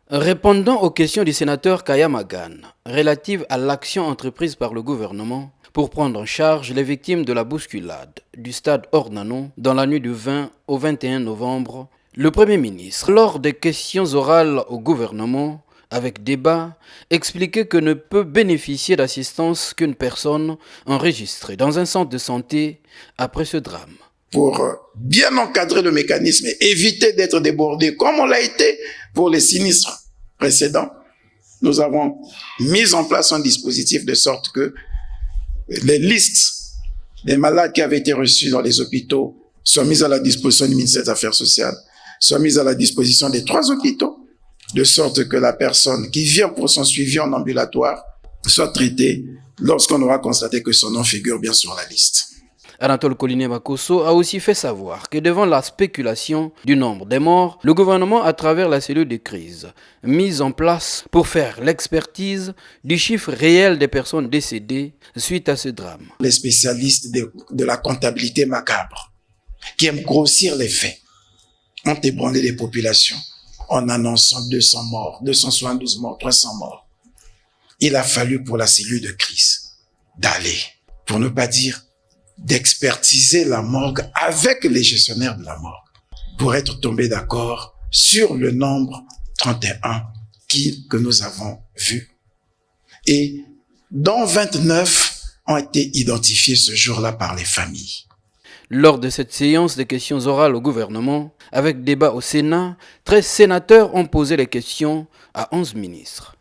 Répondant aux questions du sénateur Kaya Magan relatives à l'action entreprise par le gouvernement pour prendre en charge les victimes de la bousculade du stade Ornano dans la nuit du 20 au 21 novembre, le Premier ministre, lors des questions orales au gouvernement, avec débat, expliquait que ne peut bénéficier d'assistance qu'une personne enregistrée dans un centre de santé après ce drame. Pour bien encadrer le mécanisme et éviter d'être débordé comme on l'a été pour les sinistres précédents, nous avons mis en place un dispositif de sorte que les listes des malades qui avaient été reçus dans les hôpitaux soient mises à la disposition du ministère des Affaires sociales, soient mises à la disposition des 3 hôpitaux, de sorte que la personne qui vient pour son suivi en ambulatoire soit traitée lorsqu'on aura constaté que son nom figure bien sur la liste. Anatole Coliné Makosso a aussi fait savoir que devant la spéculation du nombre des morts, le gouvernement, à travers la cellule de crise mise en place pour faire l'expertise du chiffre réel des personnes décédées suite à ce drame. Les spécialistes de la comptabilité macabre, qui aiment grossir les faits, ont ébranlé les populations en annonçant 200 morts, 272 morts, 300 morts. Il a fallu pour la cellule de crise d'aller, pour ne pas dire d'expertiser la morgue avec les gestionnaires de la morgue pour être tombé d'accord sur le nombre 31 que nous avons vu et dont 29 ont été identifiés ce jour-là par les familles. Lors de cette séance de questions orales au gouvernement, avec débat au Sénat, 13 sénateurs ont posé les questions à 11 ministres.